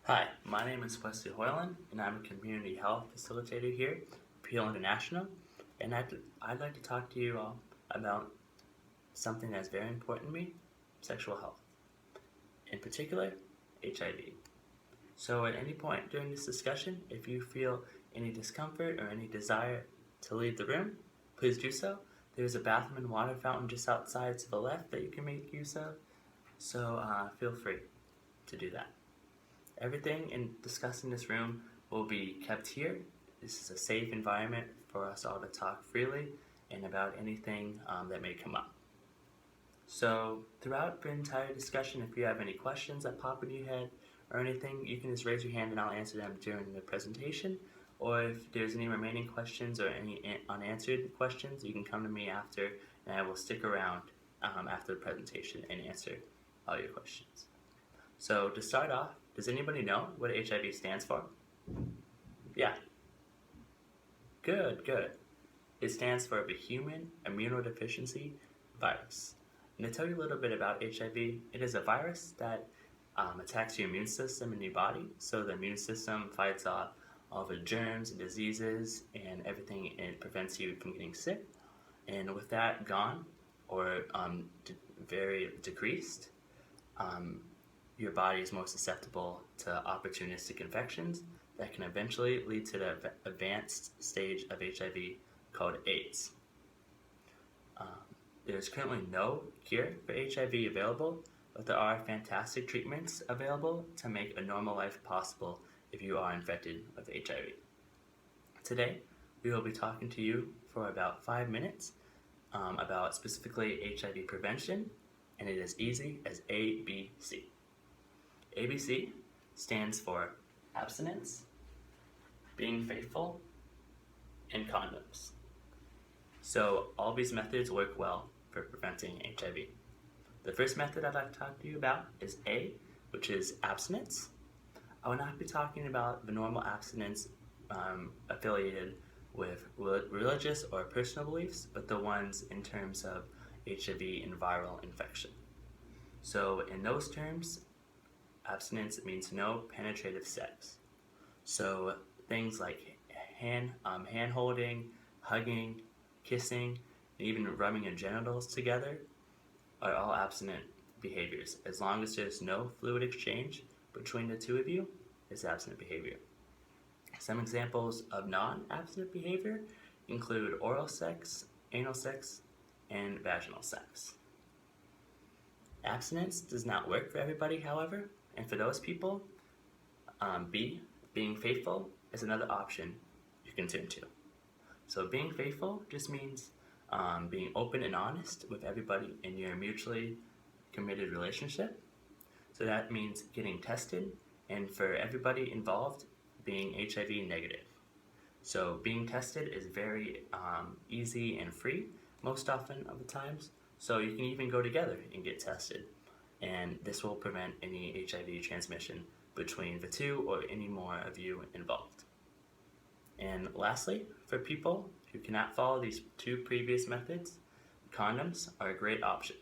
Hi, my name is Wesley Hoyland, and I'm a community health facilitator here at Peel International, and I'd like to talk to you all about something that's very important to me, sexual health. In particular, HIV. So at any point during this discussion, if you feel any discomfort or any desire to leave the room, please do so. There's a bathroom and water fountain just outside to the left that you can make use of, so feel free to do that. Everything discussed in this room will be kept here. This is a safe environment for us all to talk freely and about anything that may come up. So throughout the entire discussion, if you have any questions that pop into your head or anything, you can just raise your hand and I'll answer them during the presentation. Or if there's any remaining questions or any unanswered questions, you can come to me after and I will stick around after the presentation and answer all your questions. So to start off, does anybody know what HIV stands for? Yeah. Good. It stands for the Human Immunodeficiency Virus. And to tell you a little bit about HIV, it is a virus that attacks your immune system in your body. So the immune system fights off all the germs and diseases and everything, and it prevents you from getting sick. And with that gone or very decreased, your body is more susceptible to opportunistic infections that can eventually lead to the advanced stage of HIV called AIDS. There's currently no cure for HIV available, but there are fantastic treatments available to make a normal life possible if you are infected with HIV. Today, we will be talking to you for about 5 minutes about specifically HIV prevention, and it is easy as ABC. ABC stands for abstinence, being faithful, and condoms. So all these methods work well for preventing HIV. The first method I'd like to talk to you about is A, which is abstinence. I will not be talking about the normal abstinence affiliated with religious or personal beliefs, but the ones in terms of HIV and viral infection. So in those terms, abstinence means no penetrative sex. So things like hand holding, hugging, kissing, and even rubbing your genitals together are all abstinent behaviors. As long as there's no fluid exchange between the two of you, it's abstinent behavior. Some examples of non-abstinent behavior include oral sex, anal sex, and vaginal sex. Abstinence does not work for everybody, however, and for those people, B, being faithful is another option you can turn to. So being faithful just means being open and honest with everybody in your mutually committed relationship. So that means getting tested, and for everybody involved, being HIV negative. So being tested is very easy and free most often of the times, so you can even go together and get tested. And this will prevent any HIV transmission between the two or any more of you involved. And lastly, for people who cannot follow these two previous methods, condoms are a great option.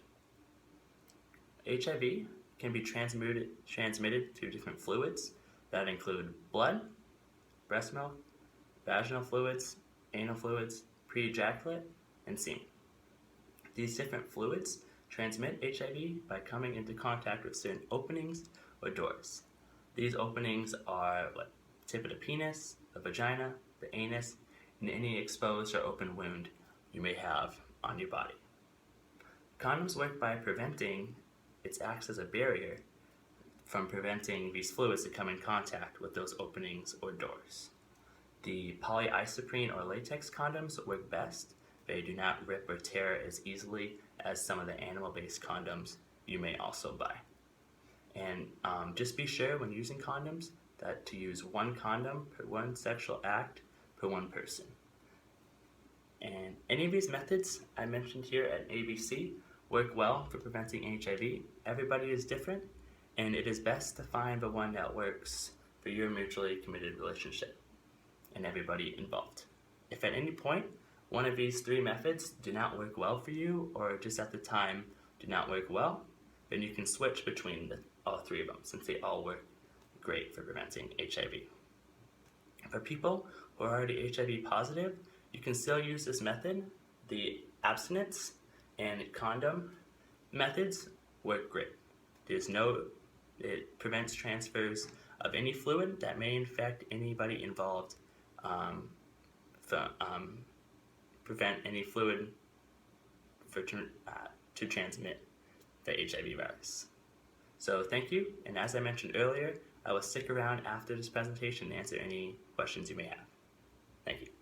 HIV can be transmitted through different fluids that include blood, breast milk, vaginal fluids, anal fluids, pre-ejaculate, and semen. These different fluids transmit HIV by coming into contact with certain openings or doors. These openings are the tip of the penis, the vagina, the anus, and any exposed or open wound you may have on your body. Condoms work by preventing, it acts as a barrier from preventing these fluids to come in contact with those openings or doors. The polyisoprene or latex condoms work best. They do not rip or tear as easily as some of the animal-based condoms you may also buy. And just be sure when using condoms that to use one condom per one sexual act per one person. And any of these methods I mentioned here at ABC work well for preventing HIV. Everybody is different, and it is best to find the one that works for your mutually committed relationship and everybody involved. If at any point one of these three methods do not work well for you, or just at the time do not work well, then you can switch between all three of them since they all work great for preventing HIV. For people who are already HIV positive, you can still use this method. The abstinence and condom methods work great. It prevents transfers of any fluid that may infect anybody involved, prevent any fluid to transmit the HIV virus. So thank you, and as I mentioned earlier, I will stick around after this presentation to answer any questions you may have. Thank you.